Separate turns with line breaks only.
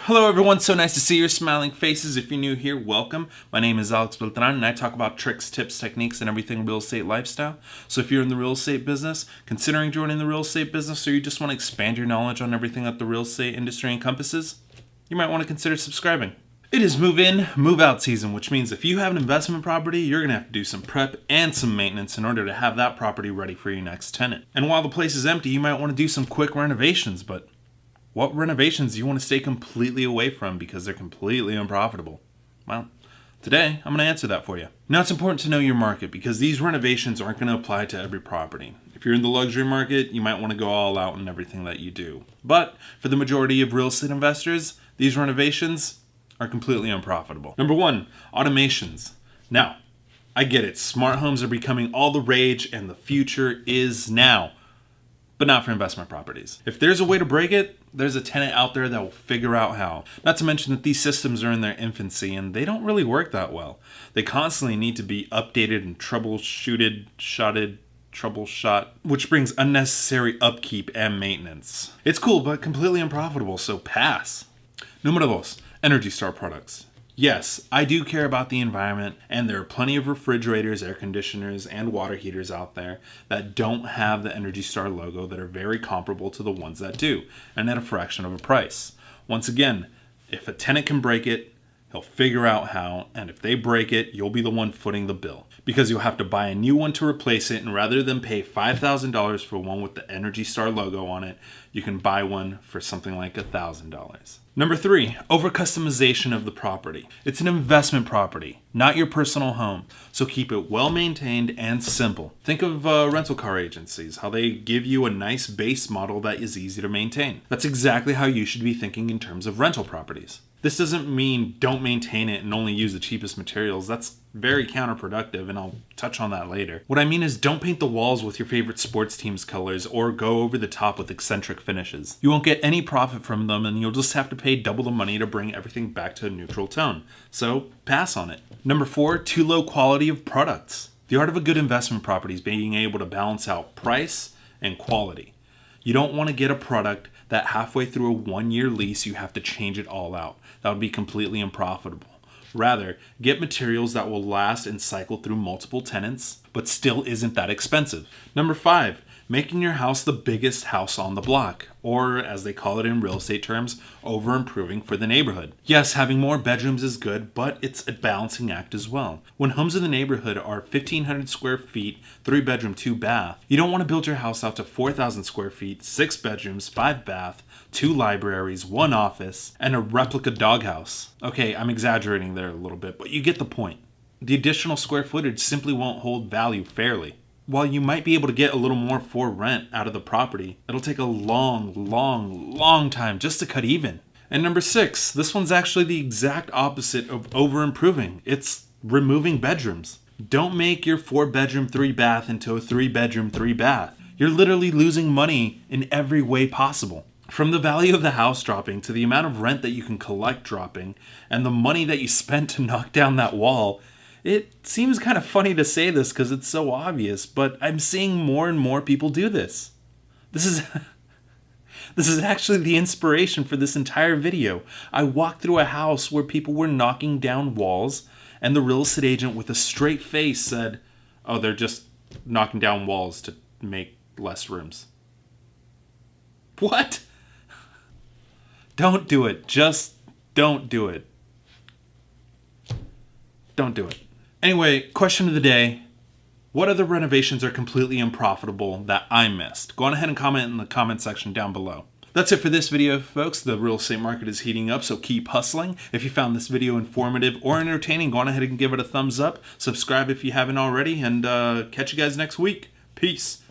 Hello everyone, so nice to see your smiling faces. If you're new here, welcome. My name is AlexBeltran and I talk about tricks, tips, techniques, and everything real estate lifestyle. So if you're in the real estate business, considering joining the real estate business, or you just want to expand your knowledge on everything that the real estate industry encompasses, you might want to consider subscribing. It is move-in, move-out season, which means if you have an investment property, you're going to have to do some prep and some maintenance in order to have that property ready for your next tenant. And while the place is empty, you might want to do some quick renovations, but what renovations do you want to stay completely away from because they're completely unprofitable? Well, today I'm going to answer that for you. Now, it's important to know your market because these renovations aren't going to apply to every property. If you're in the luxury market, you might want to go all out in everything that you do. But for the majority of real estate investors, these renovations are completely unprofitable. Number one, automations. Now, I get it. Smart homes are becoming all the rage and the future is now. But not for investment properties. If there's a way to break it, there's a tenant out there that will figure out how. Not to mention that these systems are in their infancy and they don't really work that well. They constantly need to be updated and troubleshot, which brings unnecessary upkeep and maintenance. It's cool, but completely unprofitable, so pass. Número dos, Energy Star products. Yes, I do care about the environment, and there are plenty of refrigerators, air conditioners, and water heaters out there that don't have the Energy Star logo that are very comparable to the ones that do, and at a fraction of a price. Once again, if a tenant can break it, he'll figure out how, and if they break it, you'll be the one footing the bill. Because you'll have to buy a new one to replace it, and rather than pay $5,000 for one with the Energy Star logo on it, you can buy one for something like $1,000. Number three, over-customization of the property. It's an investment property, not your personal home, so keep it well-maintained and simple. Think of rental car agencies, how they give you a nice base model that is easy to maintain. That's exactly how you should be thinking in terms of rental properties. This doesn't mean don't maintain it and only use the cheapest materials. That's very counterproductive, and I'll touch on that later. What I mean is don't paint the walls with your favorite sports team's colors or go over the top with eccentric finishes. You won't get any profit from them, and you'll just have to pay double the money to bring everything back to a neutral tone. So pass on it. Number four, too low quality of products. The art of a good investment property is being able to balance out price and quality. You don't want to get a product that halfway through a 1-year lease you have to change it all out. That would be completely unprofitable. Rather, get materials that will last and cycle through multiple tenants, but still isn't that expensive. Number five, making your house the biggest house on the block, or as they call it in real estate terms, over-improving for the neighborhood. Yes, having more bedrooms is good, but it's a balancing act as well. When homes in the neighborhood are 1,500 square feet, 3-bedroom, 2-bath, you don't want to build your house out to 4,000 square feet, 6 bedrooms, 5-bath, 2 libraries, 1 office, and a replica doghouse. Okay, I'm exaggerating there a little bit, but you get the point. The additional square footage simply won't hold value fairly. While you might be able to get a little more for rent out of the property, it'll take a long time just to cut even. And number six, this one's actually the exact opposite of over-improving. It's removing bedrooms. Don't make your 4-bedroom, 3-bath into a 3-bedroom, 3-bath. You're literally losing money in every way possible. From the value of the house dropping to the amount of rent that you can collect dropping and the money that you spent to knock down that wall, it seems kind of funny to say this because it's so obvious, but I'm seeing more and more people do this. This is actually the inspiration for this entire video. I walked through a house where people were knocking down walls, and the real estate agent with a straight face said, "Oh, they're just knocking down walls to make less rooms." What? Don't do it. Just don't do it. Don't do it. Anyway, question of the day. What other renovations are completely unprofitable that I missed? Go on ahead and comment in the comment section down below. That's it for this video, folks. The real estate market is heating up, so keep hustling. If you found this video informative or entertaining, go on ahead and give it a thumbs up. Subscribe if you haven't already, and catch you guys next week. Peace.